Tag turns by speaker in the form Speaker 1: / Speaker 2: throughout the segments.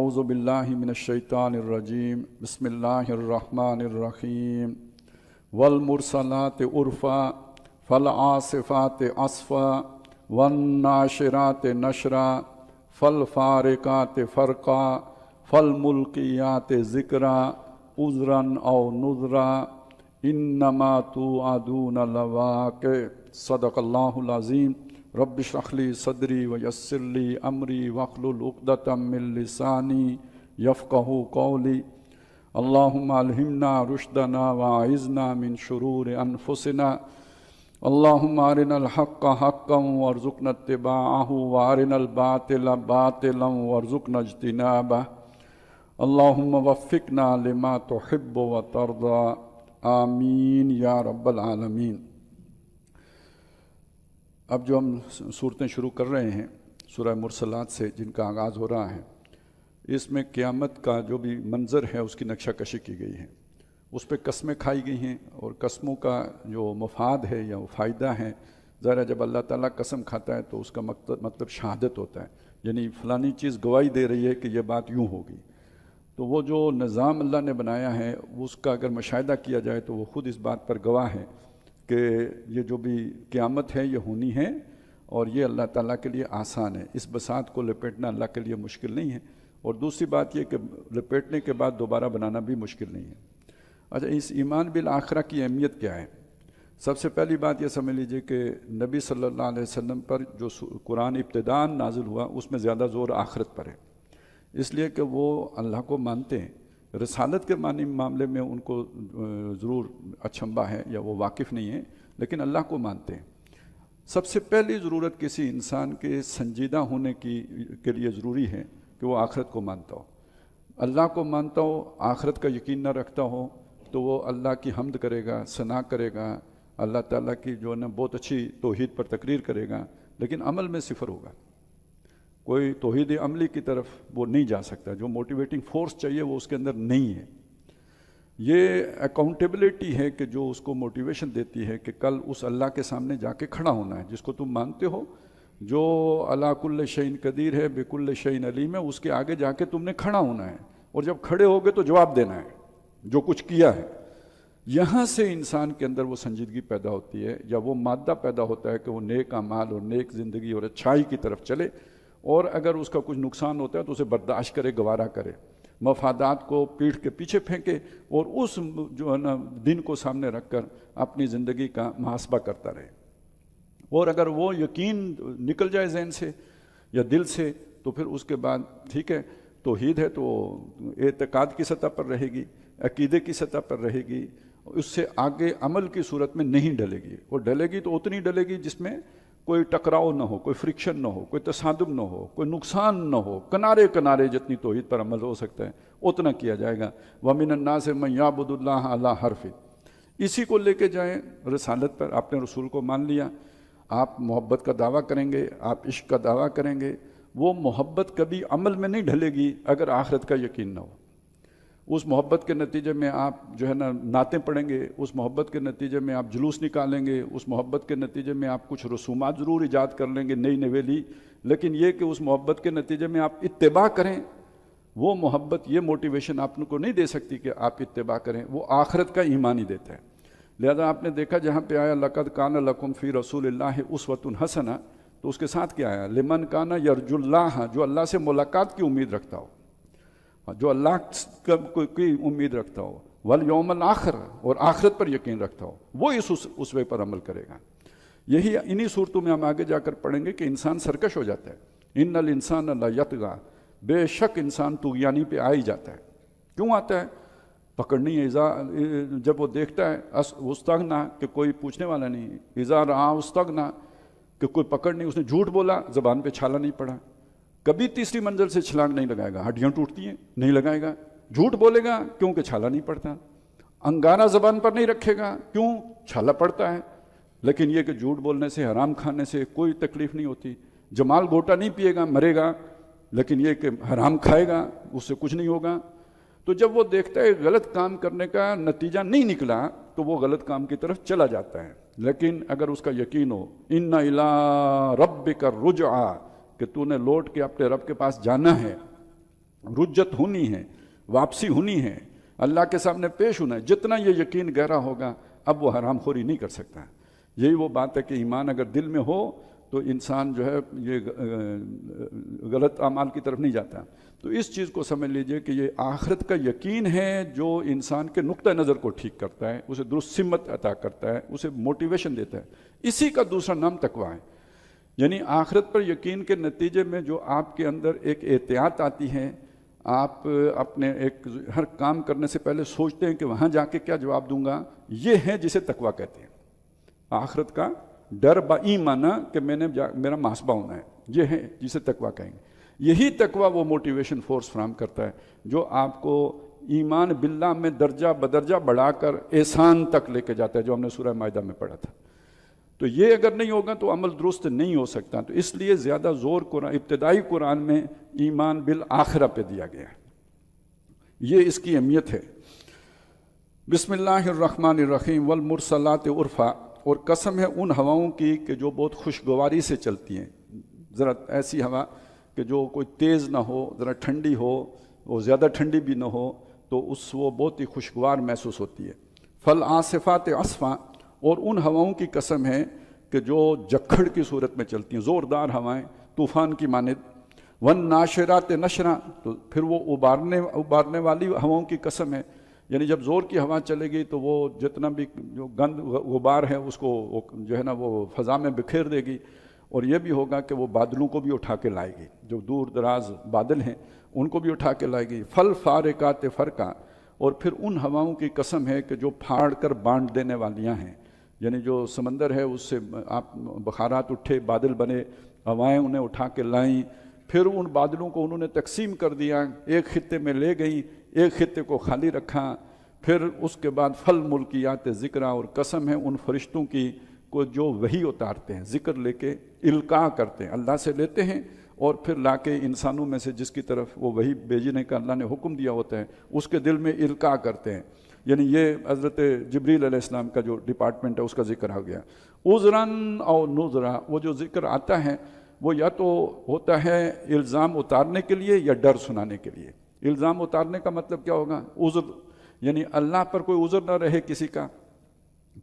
Speaker 1: اعوذ باللہ من الشیطان الرجیم بسم اللہ الرحمن الرحیم والمرسلات عرفا فالعاصفات عصفا والناشرات نشرا فالفارقات فرقا فالملقیات ذکرا عذرا او نذرا انما توعدون لواقع صدق اللہ العظیم رب اشرح لی صدری ویسر لی امری واحلل عقدۃ من لسانی یفقہوا قولی اللہم الہمنا رشدنا واعذنا من شرور انفسنا اللہم ارنا الحق حقا وارزقنا اتباعہ وارنا الباطل باطلا وارزقنا اجتنابہ اللہم وفقنا لما تحب وترضى آمین یا رب العالمین۔ اب جو ہم صورتیں شروع کر رہے ہیں سورہ مرسلات سے، جن کا آغاز ہو رہا ہے، اس میں قیامت کا جو بھی منظر ہے اس کی نقشہ کشی کی گئی ہے، اس پہ قسمیں کھائی گئی ہیں، اور قسموں کا جو مفاد ہے یا وہ فائدہ ہے، ظاہر ہے جب اللہ تعالیٰ قسم کھاتا ہے تو اس کا مطلب شہادت ہوتا ہے، یعنی فلانی چیز گواہی دے رہی ہے کہ یہ بات یوں ہوگی۔ تو وہ جو نظام اللہ نے بنایا ہے اس کا اگر مشاہدہ کیا جائے تو وہ خود اس بات پر گواہ ہے کہ یہ جو بھی قیامت ہے یہ ہونی ہے، اور یہ اللہ تعالیٰ کے لیے آسان ہے، اس بساط کو لپیٹنا اللہ کے لیے مشکل نہیں ہے، اور دوسری بات یہ کہ لپیٹنے کے بعد دوبارہ بنانا بھی مشکل نہیں ہے۔ اچھا، اس ایمان بالآخرہ کی اہمیت کیا ہے؟ سب سے پہلی بات یہ سمجھ لیجئے کہ نبی صلی اللہ علیہ وسلم پر جو قرآن ابتداءً نازل ہوا اس میں زیادہ زور آخرت پر ہے، اس لیے کہ وہ اللہ کو مانتے ہیں۔ رسالت کے معاملے میں ان کو ضرور اچھمبا ہے یا وہ واقف نہیں ہے، لیکن اللہ کو مانتے ہیں۔ سب سے پہلی ضرورت کسی انسان کے سنجیدہ ہونے کے لیے ضروری ہے کہ وہ آخرت کو مانتا ہو، اللہ کو مانتا ہو، آخرت کا یقین نہ رکھتا ہو تو وہ اللہ کی حمد کرے گا، ثنا کرے گا، اللہ تعالیٰ کی جو ہے نا بہت اچھی توحید پر تقریر کرے گا، لیکن عمل میں صفر ہوگا، کوئی توحید عملی کی طرف وہ نہیں جا سکتا، جو موٹیویٹنگ فورس چاہیے وہ اس کے اندر نہیں ہے۔ یہ اکاؤنٹیبلٹی ہے کہ جو اس کو موٹیویشن دیتی ہے کہ کل اس اللہ کے سامنے جا کے کھڑا ہونا ہے جس کو تم مانتے ہو، جو علی کل شیء قدیر ہے، بکل شیء علیم ہے، اس کے آگے جا کے تم نے کھڑا ہونا ہے، اور جب کھڑے ہوگے تو جواب دینا ہے جو کچھ کیا ہے۔ یہاں سے انسان کے اندر وہ سنجیدگی پیدا ہوتی ہے، یا وہ مادہ پیدا ہوتا ہے کہ وہ نیک اعمال اور نیک زندگی اور اچھائی کی طرف چلے، اور اگر اس کا کچھ نقصان ہوتا ہے تو اسے برداشت کرے، گوارا کرے، مفادات کو پیٹھ کے پیچھے پھینکے، اور اس جو ہے نا دن کو سامنے رکھ کر اپنی زندگی کا محاسبہ کرتا رہے۔ اور اگر وہ یقین نکل جائے ذہن سے یا دل سے تو پھر اس کے بعد ٹھیک ہے، توحید ہے تو اعتقاد کی سطح پر رہے گی، عقیدے کی سطح پر رہے گی، اس سے آگے عمل کی صورت میں نہیں ڈلے گی، اور ڈلے گی تو اتنی ڈلے گی جس میں کوئی ٹکراؤ نہ ہو، کوئی فرکشن نہ ہو، کوئی تصادم نہ ہو، کوئی نقصان نہ ہو، کنارے کنارے جتنی توحید پر عمل ہو سکتا ہے اتنا کیا جائے گا۔ وَمِنَ النَّاسِ مَن يَعْبُدُ اللَّهَ عَلَىٰ حَرْفٍ، اسی کو لے کے جائیں رسالت پر، آپ نے رسول کو مان لیا، آپ محبت کا دعویٰ کریں گے، آپ عشق کا دعویٰ کریں گے، وہ محبت کبھی عمل میں نہیں ڈھلے گی اگر آخرت کا یقین نہ ہو۔ اس محبت کے نتیجے میں آپ جو ہے نا نعتیں پڑھیں گے، اس محبت کے نتیجے میں آپ جلوس نکالیں گے، اس محبت کے نتیجے میں آپ کچھ رسومات ضرور ایجاد کر لیں گے نئی نویلی، لیکن یہ کہ اس محبت کے نتیجے میں آپ اتباع کریں، وہ محبت یہ موٹیویشن آپ کو نہیں دے سکتی کہ آپ اتباع کریں، وہ آخرت کا ایمان ہی دیتا ہے۔ لہذا آپ نے دیکھا جہاں پہ آیا لَقَدْ كَانَ لَكُمْ فِي رَسُولِ اللَّهِ أُسْوَةٌ حَسَنَةٌ، تو اس کے ساتھ کیا آیا؟ لِمَنْ كَانَ يَرْجُو اللَّهَ، جو اللہ سے ملاقات کی امید رکھتا ہو، جو اللہ کی امید رکھتا ہو، والیوم الآخر، اور آخرت پر یقین رکھتا ہو، وہ اس اسوے پر عمل کرے گا۔ یہی انہی صورتوں میں ہم آگے جا کر پڑھیں گے کہ انسان سرکش ہو جاتا ہے۔ ان الانسان لیطغی، بے شک انسان طغیانی پہ آ ہی جاتا ہے۔ کیوں آتا ہے؟ پکڑنی ہے، جب وہ دیکھتا ہے استغنا کہ کوئی پوچھنے والا نہیں، اذا رآ استغنا کہ کوئی پکڑ نہیں، اس نے جھوٹ بولا، زبان پہ چھالا نہیں پڑا، کبھی تیسری منزل سے چھلانگ نہیں لگائے گا، ہڈیاں ٹوٹتی ہیں نہیں لگائے گا، جھوٹ بولے گا کیونکہ چھالا نہیں پڑتا، انگارہ زبان پر نہیں رکھے گا کیوں؟ چھالا پڑتا ہے، لیکن یہ کہ جھوٹ بولنے سے، حرام کھانے سے کوئی تکلیف نہیں ہوتی، جمال گھوٹا نہیں پیے گا مرے گا، لیکن یہ کہ حرام کھائے گا اس سے کچھ نہیں ہوگا۔ تو جب وہ دیکھتا ہے غلط کام کرنے کا نتیجہ نہیں نکلا تو وہ غلط کام کی طرف چلا جاتا ہے۔ لیکن اگر اس کا یقین ہو ان الی ربک الرجعی، کہ تو نے لوٹ کے اپنے رب کے پاس جانا ہے، رجت ہونی ہے، واپسی ہونی ہے، اللہ کے سامنے پیش ہونا ہے. جتنا یہ یقین گہرا ہوگا اب وہ حرام خوری نہیں کر سکتا. یہی وہ بات ہے کہ ایمان اگر دل میں ہو تو انسان جو ہے یہ غلط اعمال کی طرف نہیں جاتا. تو اس چیز کو سمجھ لیجئے کہ یہ آخرت کا یقین ہے جو انسان کے نقطہ نظر کو ٹھیک کرتا ہے، اسے درست سمت عطا کرتا ہے، اسے موٹیویشن دیتا ہے. اسی کا دوسرا نام تقویٰ ہے. یعنی آخرت پر یقین کے نتیجے میں جو آپ کے اندر ایک احتیاط آتی ہے، آپ اپنے ایک ہر کام کرنے سے پہلے سوچتے ہیں کہ وہاں جا کے کیا جواب دوں گا، یہ ہے جسے تقویٰ کہتے ہیں. آخرت کا ڈر با ایمانہ کہ میں نے میرا محاسبہ ہونا ہے، یہ ہے جسے تقویٰ کہیں گے. یہی تقویٰ وہ موٹیویشن فورس فراہم کرتا ہے جو آپ کو ایمان باللہ میں درجہ بدرجہ بڑھا کر احسان تک لے کے جاتا ہے، جو ہم نے سورہ مائدہ میں پڑھا تھا. تو یہ اگر نہیں ہوگا تو عمل درست نہیں ہو سکتا. تو اس لیے زیادہ زور ابتدائی قرآن میں ایمان بالآخرہ پہ دیا گیا ہے. یہ اس کی اہمیت ہے. بسم اللہ الرحمن الرحیم والمرسلات عرفا، اور قسم ہے ان ہواؤں کی کہ جو بہت خوشگواری سے چلتی ہیں. ذرا ایسی ہوا کہ جو کوئی تیز نہ ہو، ذرا ٹھنڈی ہو، وہ زیادہ ٹھنڈی بھی نہ ہو، تو وہ بہت ہی خوشگوار محسوس ہوتی ہے. فالعاصفات عصفا، اور ان ہواؤں کی قسم ہے کہ جو جکھڑ کی صورت میں چلتی ہیں، زوردار ہوائیں طوفان کی مانند. والناشرات نشرا، تو پھر وہ ابارنے والی ہواؤں کی قسم ہے. یعنی جب زور کی ہوا چلے گی تو وہ جتنا بھی جو گند غبار ہے اس کو جو ہے نا وہ فضا میں بکھیر دے گی. اور یہ بھی ہوگا کہ وہ بادلوں کو بھی اٹھا کے لائے گی، جو دور دراز بادل ہیں ان کو بھی اٹھا کے لائے گی. فالفارقات فرقا، اور پھر ان ہواؤں کی قسم ہے کہ جو پھاڑ کر بانٹ دینے والیاں ہیں. یعنی جو سمندر ہے اس سے آپ بخارات اٹھے، بادل بنے، ہوائیں انہیں اٹھا کے لائیں، پھر ان بادلوں کو انہوں نے تقسیم کر دیا، ایک خطے میں لے گئیں، ایک خطے کو خالی رکھا. پھر اس کے بعد فل ملکیات ذکرہ، اور قسم ہے ان فرشتوں کی کو جو وحی اتارتے ہیں، ذکر لے کے القاء کرتے ہیں، اللہ سے لیتے ہیں اور پھر لا کے انسانوں میں سے جس کی طرف وہ وحی بھیجنے کا اللہ نے حکم دیا ہوتا ہے اس کے دل میں القاء کرتے ہیں. یعنی یہ حضرت جبریل علیہ السلام کا جو ڈپارٹمنٹ ہے اس کا ذکر ہو گیا. عذراً او نذرا، وہ جو ذکر آتا ہے وہ یا تو ہوتا ہے الزام اتارنے کے لیے یا ڈر سنانے کے لیے. الزام اتارنے کا مطلب کیا ہوگا؟ عذر، یعنی اللہ پر کوئی عذر نہ رہے کسی کا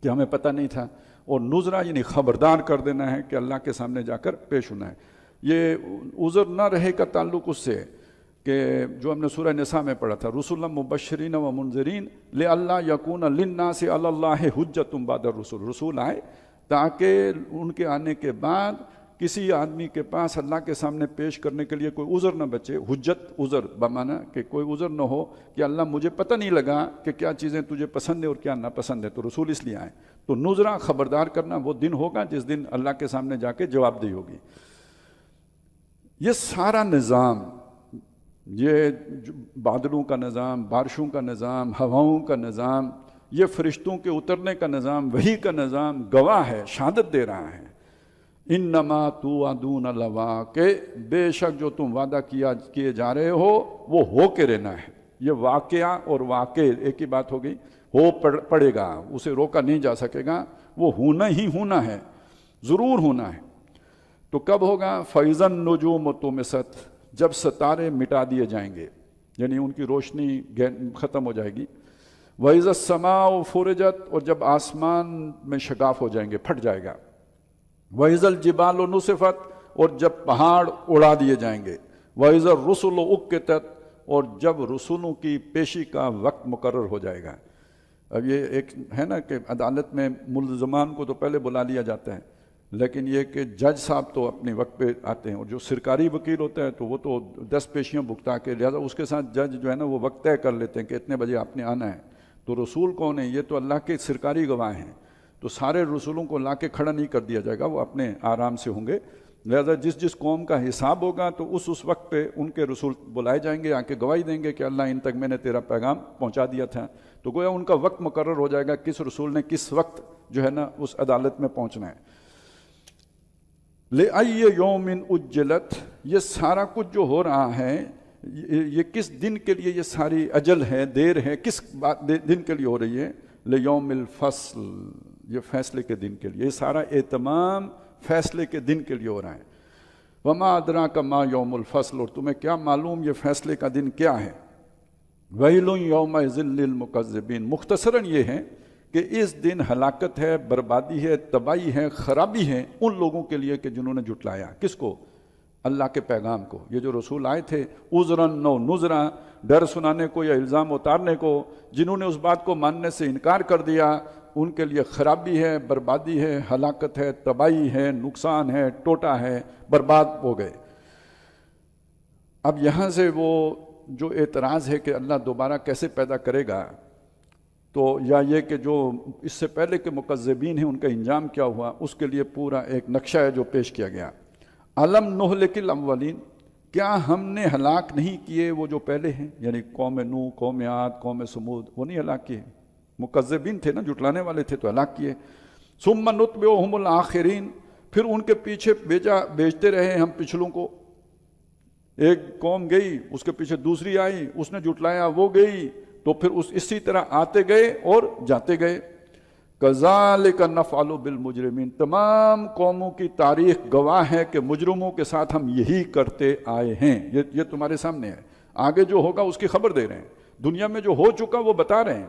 Speaker 1: کہ ہمیں پتہ نہیں تھا. اور نذرا یعنی خبردار کر دینا ہے کہ اللہ کے سامنے جا کر پیش ہونا ہے. یہ عذر نہ رہے کا تعلق اس سے کہ جو ہم نے سورہ نساء میں پڑھا تھا، رسولا مبشرین و منذرین لئلا یکون للناس علی اللہ حجۃ بعد الرسل. رسول آئے تاکہ ان کے آنے کے بعد کسی آدمی کے پاس اللہ کے سامنے پیش کرنے کے لیے کوئی عذر نہ بچے. حجت عذر بمعنی کہ کوئی عذر نہ ہو کہ اللہ مجھے پتہ نہیں لگا کہ کیا چیزیں تجھے پسند ہے اور کیا ناپسند ہے. تو رسول اس لیے آئے. تو نذرا خبردار کرنا، وہ دن ہوگا جس دن اللہ کے سامنے جا کے جواب دہی ہوگی. یہ سارا نظام، یہ بادلوں کا نظام، بارشوں کا نظام، ہواؤں کا نظام، یہ فرشتوں کے اترنے کا نظام، وحی کا نظام گواہ ہے، شہادت دے رہا ہے. انما توعدون لواقع، بے شک جو تم وعدہ کیے جا رہے ہو وہ ہو کے رہنا ہے. یہ واقعہ اور واقع ایک ہی بات ہو گئی. ہو پڑے گا، اسے روکا نہیں جا سکے گا، وہ ہونا ہی ہونا ہے، ضرور ہونا ہے. تو کب ہوگا؟ فَإِذَا النُّجُومُ طُمِسَتْ، جب ستارے مٹا دیے جائیں گے، یعنی ان کی روشنی ختم ہو جائے گی. وَإِذَا السَّمَاءُ فُرِجَتْ، اور جب آسمان میں شگاف ہو جائیں گے، پھٹ جائے گا. وَإِذَا الْجِبَالُ نُصِفَتْ، اور جب پہاڑ اڑا دیے جائیں گے. وَإِذَا الرُّسُلُ اُقِّتَتْ، اور جب رسولوں کی پیشی کا وقت مقرر ہو جائے گا. اب یہ ایک ہے نا کہ عدالت میں ملزمان کو تو پہلے بلا لیا جاتا ہے، لیکن یہ کہ جج صاحب تو اپنے وقت پہ آتے ہیں، اور جو سرکاری وکیل ہوتا ہے تو وہ تو 10 پیشیاں بھگتا کے، لہذا اس کے ساتھ جج جو ہے نا وہ وقت طے کر لیتے ہیں کہ اتنے بجے آپ نے آنا ہے. تو رسول کون ہیں؟ یہ تو اللہ کے سرکاری گواہ ہیں. تو سارے رسولوں کو لا کے کھڑا نہیں کر دیا جائے گا، وہ اپنے آرام سے ہوں گے. لہذا جس قوم کا حساب ہوگا تو اس وقت پہ ان کے رسول بلائے جائیں گے، آ کے گواہی دیں گے کہ اللہ ان تک میں نے تیرا پیغام پہنچا دیا تھا. تو گویا ان کا وقت مقرر ہو جائے گا، کس رسول نے کس وقت جو ہے نا اس عدالت میں پہنچنا ہے. لِأَيِّ يَوْمٍ أُجِّلَتْ، یہ سارا کچھ جو ہو رہا ہے یہ کس دن کے لیے، یہ ساری اجل ہے، دیر ہے، کس دن کے لیے ہو رہی ہے؟ لِيَوْمِ الْفَصْلِ، یہ فیصلے کے دن کے لیے، یہ سارا اہتمام فیصلے کے دن کے لیے ہو رہا ہے. وما ادراک ما یوم الفصل، اور تمہیں کیا معلوم یہ فیصلے کا دن کیا ہے. ویل یومئذ للمکذبین، مختصراً یہ ہے کہ اس دن ہلاکت ہے، بربادی ہے، تباہی ہے، خرابی ہے ان لوگوں کے لیے کہ جنہوں نے جھٹلایا. کس کو؟ اللہ کے پیغام کو. یہ جو رسول آئے تھے عذراً و نذراً، ڈر سنانے کو یا الزام اتارنے کو، جنہوں نے اس بات کو ماننے سے انکار کر دیا ان کے لیے خرابی ہے، بربادی ہے، ہلاکت ہے، تباہی ہے، نقصان ہے، ٹوٹا ہے، برباد ہو گئے. اب یہاں سے وہ جو اعتراض ہے کہ اللہ دوبارہ کیسے پیدا کرے گا، تو یا یہ کہ جو اس سے پہلے کے مکذبین ہیں ان کا انجام کیا ہوا، اس کے لیے پورا ایک نقشہ ہے جو پیش کیا گیا. الم نہلک الاولین، کیا ہم نے ہلاک نہیں کیے وہ جو پہلے ہیں، یعنی قوم نوح، قوم عاد، قوم سمود، وہ نہیں ہلاک کیے؟ مکذبین تھے نا، جھٹلانے والے تھے تو ہلاک کیے. ثم نتبعہم الآخرین، پھر ان کے پیچھے بیچتے رہے ہم پچھلوں کو. ایک قوم گئی، اس کے پیچھے دوسری آئی، اس نے جھٹلایا، وہ گئی، تو پھر اسی طرح آتے گئے اور جاتے گئے. کذالک نفعل بالمجرمین، تمام قوموں کی تاریخ گواہ ہے کہ مجرموں کے ساتھ ہم یہی کرتے آئے ہیں. یہ تمہارے سامنے ہے، آگے جو ہوگا اس کی خبر دے رہے ہیں. دنیا میں جو ہو چکا وہ بتا رہے ہیں،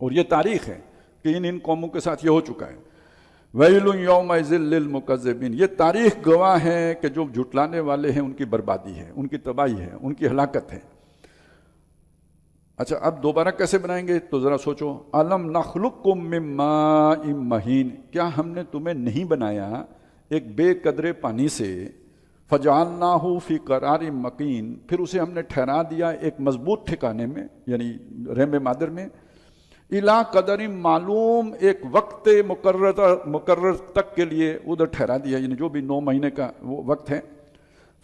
Speaker 1: اور یہ تاریخ ہے کہ ان قوموں کے ساتھ یہ ہو چکا ہے. ویل یومئذ للمکذبین، یہ تاریخ گواہ ہے کہ جو جھٹلانے والے ہیں ان کی بربادی ہے، ان کی تباہی ہے، ان کی ہلاکت ہے. اچھا اب دوبارہ کیسے بنائیں گے تو ذرا سوچو. الم نخلقکم من ماء مہین، کیا ہم نے تمہیں نہیں بنایا ایک بے قدرے پانی سے، فجعلناہ فی قرار مکین، پھر اسے ہم نے ٹھہرا دیا ایک مضبوط ٹھکانے میں، یعنی رحم مادر میں، الا قدر معلوم، ایک وقت مقرر تک کے لیے ادھر ٹھہرا دیا، یعنی جو بھی 9 مہینے کا وہ وقت ہے.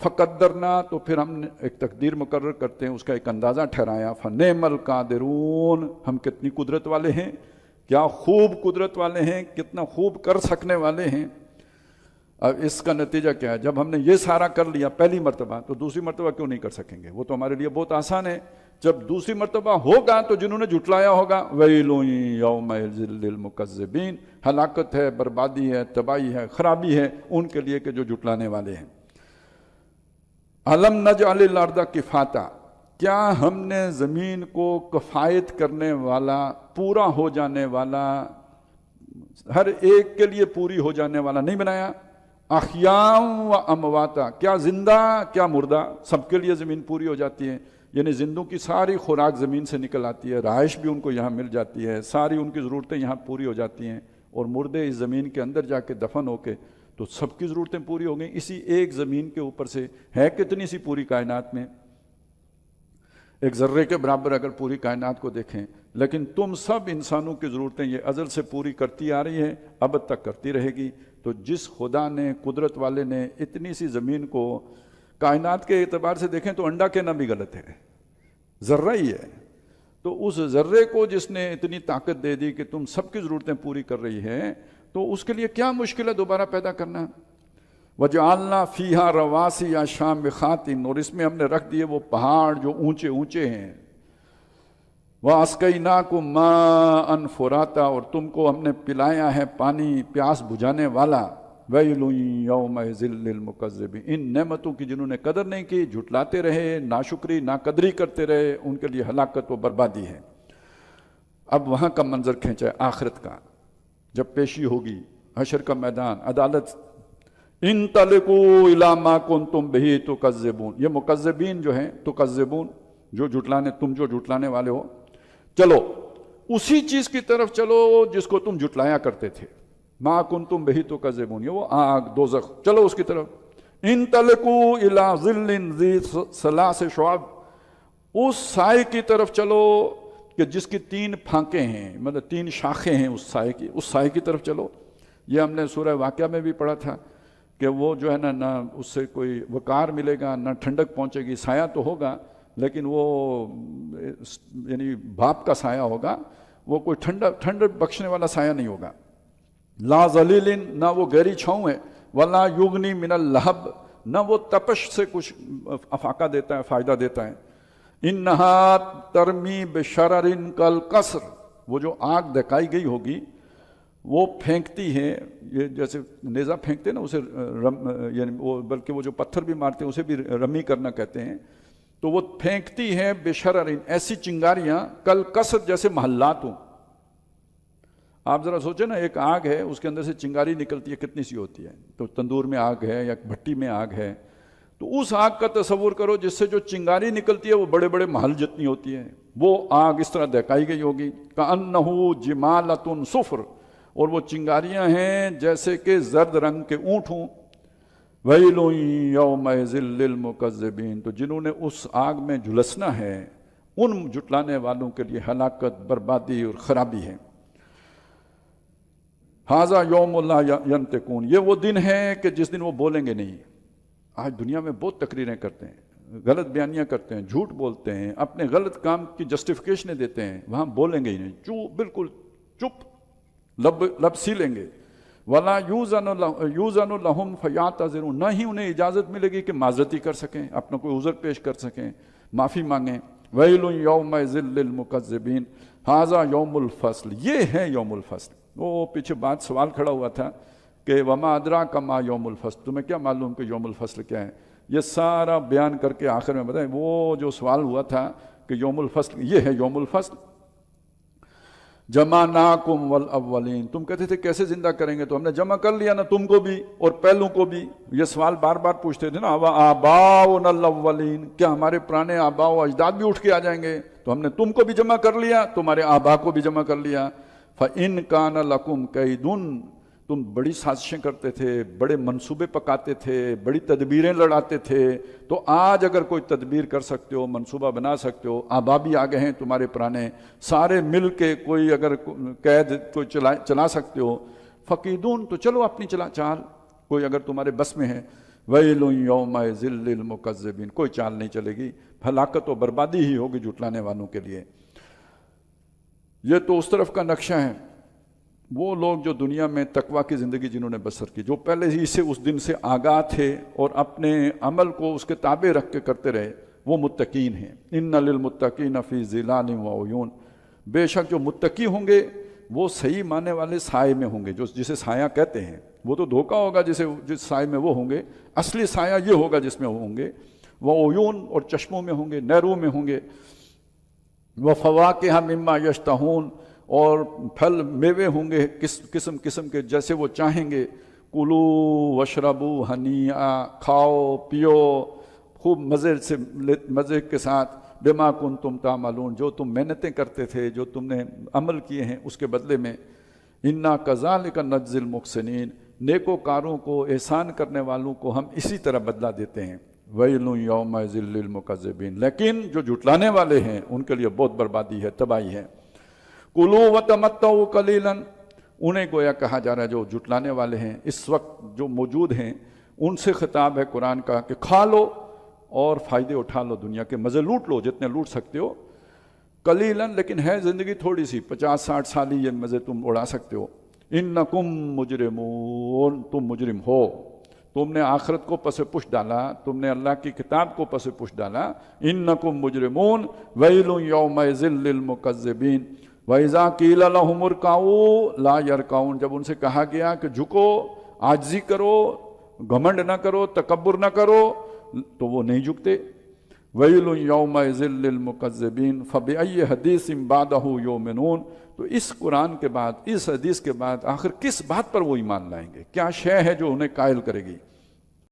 Speaker 1: فقدرنا، تو پھر ہم نے ایک تقدیر مقرر کرتے ہیں، اس کا ایک اندازہ ٹھہرایا. فنعم القادرون، ہم کتنی قدرت والے ہیں، کیا خوب قدرت والے ہیں، کتنا خوب کر سکنے والے ہیں. اب اس کا نتیجہ کیا ہے؟ جب ہم نے یہ سارا کر لیا پہلی مرتبہ تو دوسری مرتبہ کیوں نہیں کر سکیں گے؟ وہ تو ہمارے لیے بہت آسان ہے. جب دوسری مرتبہ ہوگا تو جنہوں نے جھٹلایا ہوگا، ویل یومئذ للمکذبین، ہلاکت ہے، بربادی ہے، تباہی ہے، خرابی ہے ان کے لیے کہ جو جھٹلانے والے ہیں. الم نجعل الارض کفاتا، کیا ہم نے زمین کو کفایت کرنے والا، پورا ہو جانے والا، ہر ایک کے لیے پوری ہو جانے والا نہیں بنایا؟ احیاء و امواتا، کیا زندہ کیا مردہ، سب کے لیے زمین پوری ہو جاتی ہے. یعنی زندوں کی ساری خوراک زمین سے نکل آتی ہے، رہائش بھی ان کو یہاں مل جاتی ہے، ساری ان کی ضرورتیں یہاں پوری ہو جاتی ہیں، اور مردے اس زمین کے اندر جا کے دفن ہو کے تو سب کی ضرورتیں پوری ہو گئیں اسی ایک زمین کے اوپر سے. ہے کتنی سی پوری کائنات میں، ایک ذرے کے برابر اگر پوری کائنات کو دیکھیں، لیکن تم سب انسانوں کی ضرورتیں یہ ازل سے پوری کرتی آ رہی ہے، ابد تک کرتی رہے گی. تو جس خدا نے، قدرت والے نے اتنی سی زمین کو، کائنات کے اعتبار سے دیکھیں تو انڈا کہنا بھی غلط ہے، ذرہ ہی ہے، تو اس ذرے کو جس نے اتنی طاقت دے دی کہ تم سب کی ضرورتیں پوری کر رہی ہے، تو اس کے لیے کیا مشکل ہے دوبارہ پیدا کرنا. وجعلنا فیہا رواسی شامخات، اور اس میں ہم نے رکھ دیے وہ پہاڑ جو اونچے اونچے ہیں. واسقیناکم ماء فراتا، اور تم کو ہم نے پلایا ہے پانی پیاس بجھانے والا. ویل یومئذ للمکذبین، ان نعمتوں کی جنہوں نے قدر نہیں کی، جھٹلاتے رہے، ناشکری ناقدری کرتے رہے، ان کے لیے ہلاکت و بربادی ہے. اب وہاں کا منظر کھینچا ہے آخرت کا، جب پیشی ہوگی، حشر کا میدان، عدالت. انطلقوا الی ما کنتم بہ تکذبون، یہ مکذبین جو ہیں، تکذبون جو جھٹلانے، تم جو جھٹلانے والے ہو، چلو اسی چیز کی طرف چلو جس کو تم جھٹلایا کرتے تھے. ما کنتم بہ تکذبون، یہ وہ آگ دوزخ، چلو اس کی طرف. انطلقوا الی ظل ذی ثلاث شعب، اس سائے کی طرف چلو کہ جس کی 3 پھانکیں ہیں، مطلب 3 شاخیں ہیں اس سائے کی، اس سائے کی طرف چلو. یہ ہم نے سورہ واقعہ میں بھی پڑھا تھا کہ وہ جو ہے نا، نہ اس سے کوئی وقار ملے گا، نہ ٹھنڈک پہنچے گی. سایہ تو ہوگا لیکن وہ یعنی بھاپ کا سایہ ہوگا، وہ کوئی ٹھنڈک بخشنے والا سایہ نہیں ہوگا. لا ظلیل، نہ وہ گہری چھاؤں ہے، ولا یغنی من اللہب، نہ وہ تپش سے کچھ افاقہ دیتا ہے، فائدہ دیتا ہے. انہا ترمی بشرر کالقصر، وہ جو آگ دکھائی گئی ہوگی وہ پھینکتی ہے، یہ جیسے نیزہ پھینکتے ہیں نا اسے یعنی وہ بلکہ وہ جو پتھر بھی مارتے ہیں اسے بھی رمی کرنا کہتے ہیں، تو وہ پھینکتی ہے بشرر، ایسی چنگاریاں کل کسر جیسے محلات ہوں۔ آپ ذرا سوچیں نا، ایک آگ ہے اس کے اندر سے چنگاری نکلتی ہے، کتنی سی ہوتی ہے؟ تو تندور میں آگ ہے یا بھٹی میں آگ ہے، تو اس آگ کا تصور کرو جس سے جو چنگاری نکلتی ہے وہ بڑے بڑے محل جتنی ہوتی ہے، وہ آگ اس طرح دہکائی گئی ہوگی، کأنہ جمالۃ صفر، اور وہ چنگاریاں ہیں جیسے کہ زرد رنگ کے اونٹ ہوں۔ ویل یومئذ للمکذبین، تو جنہوں نے اس آگ میں جھلسنا ہے ان جھٹلانے والوں کے لیے ہلاکت، بربادی اور خرابی ہے۔ ھذا یوم لا ینطقون، یہ وہ دن ہے کہ جس دن وہ بولیں گے نہیں۔ آج دنیا میں بہت تقریریں کرتے ہیں، غلط بیانیاں کرتے ہیں، جھوٹ بولتے ہیں، اپنے غلط کام کی جسٹیفیکیشنیں دیتے ہیں، وہاں بولیں گے ہی نہیں، بالکل چپ، لب سیلیں گے۔ وَلَا یُوزَنُ لَهُمْ فَیَعْتَذِرُونَ، نہ ہی انہیں اجازت ملے گی کہ معذرتی کر سکیں، اپنا کوئی عذر پیش کر سکیں، معافی مانگیں۔ وَيْلٌ يَوْمَئِذٍ لِّلْمُكَذِّبِينَ ھذا یوم الفصل، یہ ہے یوم الفصل۔ وہ پیچھے بات سوال کھڑا ہوا تھا کہ وما ادراک ما یوم الفصل، تمہیں کیا معلوم کہ یوم الفصل کیا ہے؟ یہ سارا بیان کر کے آخر میں بتائیں وہ جو سوال ہوا تھا کہ یوم الفصل، یہ ہے یوم الفصل۔ جمعناکم والاولین، تم کہتے تھے کیسے زندہ کریں گے، تو ہم نے جمع کر لیا نا تم کو بھی اور پہلوں کو بھی۔ یہ سوال بار بار پوچھتے تھے نا، آباؤنا الاولین، کیا ہمارے پرانے آباء و اجداد بھی اٹھ کے آ جائیں گے؟ تو ہم نے تم کو بھی جمع کر لیا، تمہارے آباء کو بھی جمع کر لیا۔ فَإِن كَانَ لَكُمْ كَيْدٌ، تم بڑی سازشیں کرتے تھے، بڑے منصوبے پکاتے تھے، بڑی تدبیریں لڑاتے تھے، تو آج اگر کوئی تدبیر کر سکتے ہو، منصوبہ بنا سکتے ہو، آباء بھی آ گئے ہیں تمہارے پرانے، سارے مل کے کوئی اگر قید کوئی چلا سکتے ہو، فَقِیدُون، تو چلو اپنی چال، کوئی اگر تمہارے بس میں ہے۔ وَيْلٌ يَوْمَئِذٍ لِّلْمُكَذِّبِينَ، کوئی چال نہیں چلے گی، ہلاکت و بربادی ہی ہوگی جھٹلانے والوں کے لیے۔ یہ تو اس طرف کا نقشہ ہے۔ وہ لوگ جو دنیا میں تقویٰ کی زندگی جنہوں نے بسر کی، جو پہلے ہی سے اس دن سے آگاہ تھے اور اپنے عمل کو اس کے تابع رکھ کے کرتے رہے، وہ متقین ہیں۔ ان للمتقین فی ظلال وعیون، بے شک جو متقی ہوں گے وہ صحیح معنی والے سائے میں ہوں گے، جسے سایہ کہتے ہیں۔ وہ تو دھوکہ ہوگا جس سائے میں وہ ہوں گے، اصلی سایہ یہ ہوگا جس میں وہ ہوں گے۔ وعیون، اور چشموں میں ہوں گے، نہروں میں ہوں گے۔ وفواکہ مما یشتہون، اور پھل میوے ہوں گے قسم قسم کے جیسے وہ چاہیں گے۔ کلو وشربو ہنیئا، کھاؤ پیو خوب مزے کے ساتھ، بما کنتم تعملون، جو تم محنتیں کرتے تھے، جو تم نے عمل کیے ہیں اس کے بدلے میں۔ انا کذالک نجزی المحسنین، نیکوکاروں کو، احسان کرنے والوں کو ہم اسی طرح بدلہ دیتے ہیں۔ ویل یومئذ للمکذبین، لیکن جو جھٹلانے والے ہیں ان کے لیے بہت بربادی ہے، تباہی ہے۔ کلوا وتمتعوا قلیلا، انہیں گویا کہا جا رہا ہے جو جھٹلانے والے ہیں اس وقت جو موجود ہیں، ان سے خطاب ہے قرآن کا کہ کھا لو اور فائدے اٹھا لو، دنیا کے مزے لوٹ لو جتنے لوٹ سکتے ہو۔ قلیلا، لیکن ہے زندگی تھوڑی سی، 50-60 سال ہی یہ مزے تم اڑا سکتے ہو۔ انکم مجرمون، تم مجرم ہو، تم نے آخرت کو پس پش ڈالا، تم نے اللہ کی کتاب کو پس پش ڈالا۔ انکم مجرمون ویل یومئذ للمکذبین وَإِذَا قِيلَ لَهُمُ ارْكَعُوا لَا يَرْكَعُونَ، جب ان سے کہا گیا کہ جھکو، عاجزی کرو، گھمنڈ نہ کرو، تکبر نہ کرو، تو وہ نہیں جھکتے۔ وَيْلٌ يَوْمَئِذٍ لِّلْمُكَذِّبِينَ فَبِأَيِّ حَدِيثٍ بَعْدَهُ يُؤْمِنُونَ، تو اس قرآن کے بعد، اس حدیث کے بعد آخر کس بات پر وہ ایمان لائیں گے؟ کیا شے ہے جو انہیں قائل کرے گی؟